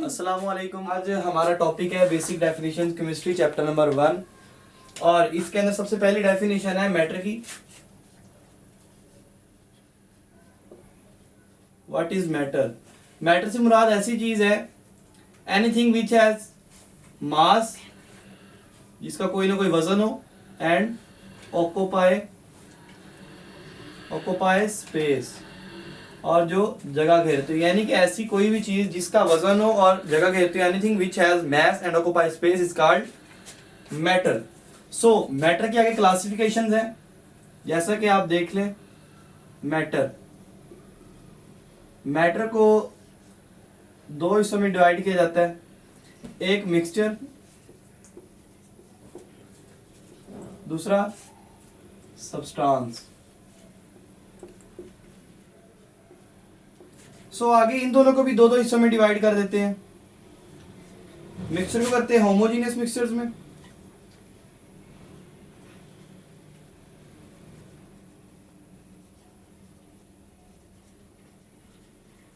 अस्सलामुअलैकुम। आज हमारा टॉपिक है basic definition chemistry chapter number 1 और इसके अंदर सबसे पहली डेफिनेशन है मैटर की। What is matter? मैटर से मुराद ऐसी चीज है एनीथिंग विच हैज मास, जिसका कोई ना कोई वजन हो, एंड ऑक्यूपाई स्पेस, और जो जगह घेरती हो, यानी कि ऐसी कोई भी चीज जिसका वजन हो और जगह घेरती हो, anything which has mass and occupy space is called matter. So matter की आगे क्लासिफिकेशंस हैं, जैसा कि आप देख लें। मैटर को दो हिस्सों में डिवाइड किया जाता है, एक मिक्सचर, दूसरा सब्सटेंस। सो आगे इन दोनों को भी दो दो हिस्सों में डिवाइड कर देते हैं। मिक्सचर को करते हैं होमोजीनियस मिक्सचर्स में,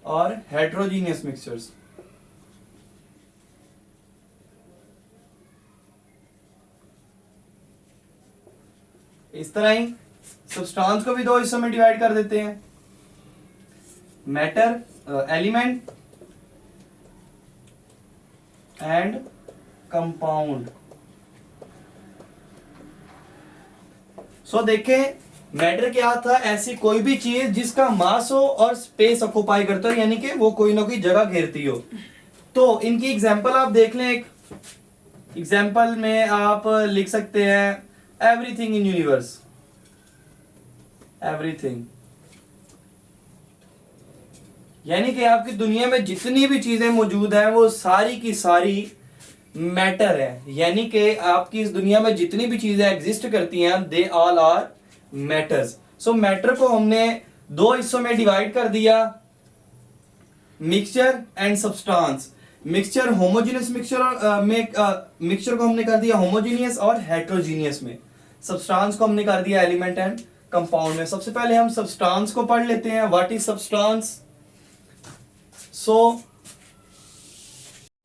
और हेट्रोजीनियस मिक्सचर्स। इस तरह ही सब्सटेंस को भी दो हिस्सों में डिवाइड कर देते हैं, मैटर एलिमेंट एंड कंपाउंड। सो देखें, मैटर क्या था? ऐसी कोई भी चीज जिसका मास हो और स्पेस ऑक्यूपाई करता हो, यानी कि वो कोई ना कोई जगह घेरती हो। तो इनकी एग्जांपल आप देख लें। एक एग्जांपल में आप लिख सकते हैं एवरीथिंग इन यूनिवर्स। एवरीथिंग यानी कि आपकी दुनिया में जितनी भी चीजें मौजूद हैं वो सारी की सारी मैटर है, यानी कि आपकी इस दुनिया में जितनी भी चीजें एग्जिस्ट करती हैं they all are matters. So matter को हमने दो हिस्सों में डिवाइड कर दिया, mixture and substance. Mixture homogeneous mixture को हमने कर दिया होमोजीनियस और हेट्रोजीनियस में। सब्सटेंस को हमने कर दिया एलिमेंट एंड कंपाउंड में। सबसे पहले हम सब्सटेंस को पढ़ लेते हैं। What is substance? सो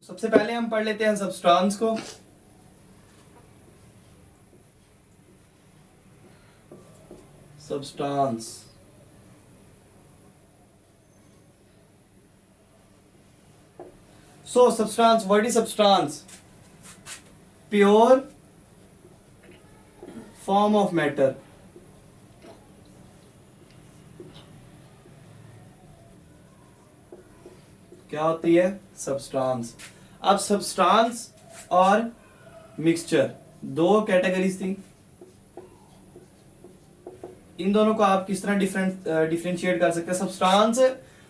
सबसे पहले हम पढ़ लेते हैं सब्सटेंस को। Substance substance, what is substance? Pure form of matter. क्या होती है? सब्सटेंस। अब सब्सटेंस और मिक्सचर दो कैटेगरीज थी, इन दोनों को आप किस तरह डिफरेंशिएट कर सकते हैं? सब्सटेंस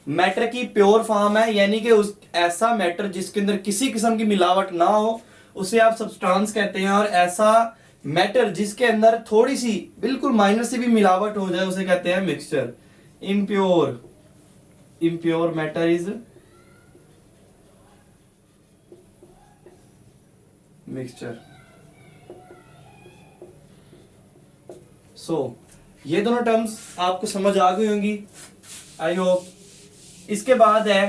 मैटर की प्योर फॉर्म है, यानी कि उस ऐसा मैटर जिसके अंदर किसी किस्म की मिलावट ना हो उसे आप सब्सटेंस कहते हैं, और ऐसा मैटर जिसके अंदर थोड़ी सी बिल्कुल माइनर सी भी मिलावट हो जाए उसे कहते हैं mixture. Impure matter is mixture. ये दोनों टर्म्स आपको समझ आ गई होंगी, आई होप। इसके बाद है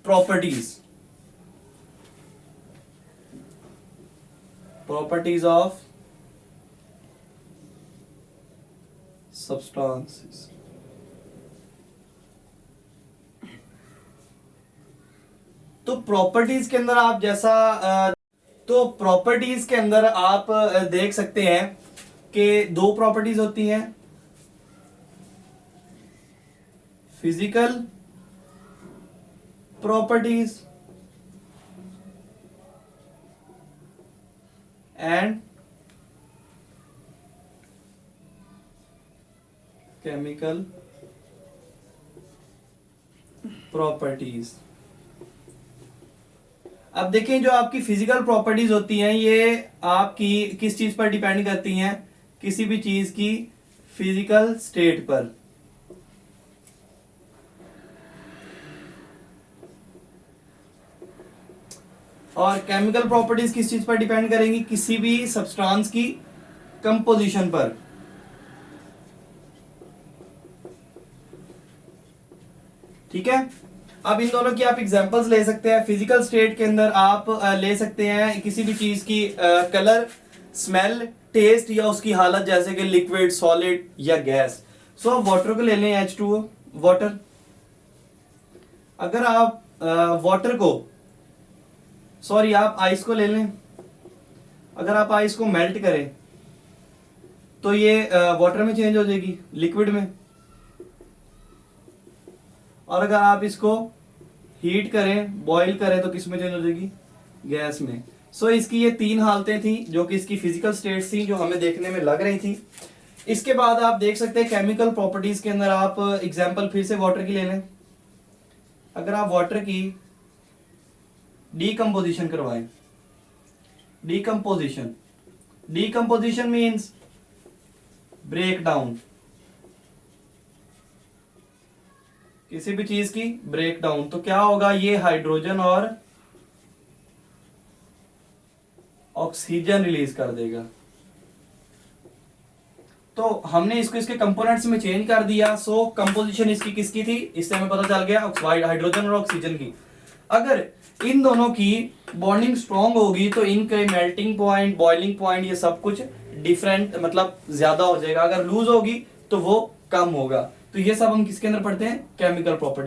प्रॉपर्टीज ऑफ सब्सटेंसेस। तो प्रॉपर्टीज के अंदर आप देख सकते हैं कि दो प्रॉपर्टीज होती हैं, physical properties and chemical properties. अब देखें, जो आपकी फिजिकल प्रॉपर्टीज होती हैं ये आपकी किस चीज पर डिपेंड करती हैं? किसी भी चीज की फिजिकल स्टेट पर। और केमिकल प्रॉपर्टीज किस चीज पर डिपेंड करेंगी? किसी भी सब्सटेंस की कंपोजिशन पर। ठीक है। अब इन दोनों की आप एग्जांपल्स ले सकते हैं। फिजिकल स्टेट के अंदर आप ले सकते हैं किसी भी चीज की कलर, स्मेल, टेस्ट या उसकी हालत, जैसे कि लिक्विड, सॉलिड या गैस। सो वाटर को ले लें, H2O वाटर। अगर आप वाटर को सॉरी आप आइस को ले लें, अगर आप आइस को मेल्ट करें तो ये वाटर में चेंज हो जाएगी, लिक्विड में। और अगर आप इसको हीट करें, बॉईल करें तो किस में चेंज हो जाएगी, गैस में। सो इसकी ये तीन हालतें थी जो कि इसकी फिजिकल स्टेट्स थी, जो हमें देखने में लग रही थी। इसके बाद आप देख सकते हैं केमिकल प्रॉपर्टीज के अंदर आप एग्जांपल फिर से वाटर की ले लें। अगर आप वाटर की डीकंपोजिशन करवाएं, डीकंपोजिशन मींस ब्रेक डाउन, किसी भी चीज की ब्रेक डाउन, तो क्या होगा, ये हाइड्रोजन और ऑक्सीजन रिलीज कर देगा। तो हमने इसको इसके कंपोनेंट्स में चेंज कर दिया। सो कंपोजिशन इसकी किसकी थी, इससे हमें पता चल गया हाइड्रोजन और ऑक्सीजन की। अगर इन दोनों की बॉन्डिंग स्ट्रॉन्ग होगी तो इनके मेल्टिंग पॉइंट, बॉइलिंग पॉइंट, ये सब कुछ डिफरेंट मतलब ज्यादा हो जाएगा। अगर लूज होगी तो वो कम होगा। तो ये सब हम किसके अंदर पढ़ते हैं, केमिकल प्रॉपर्टी।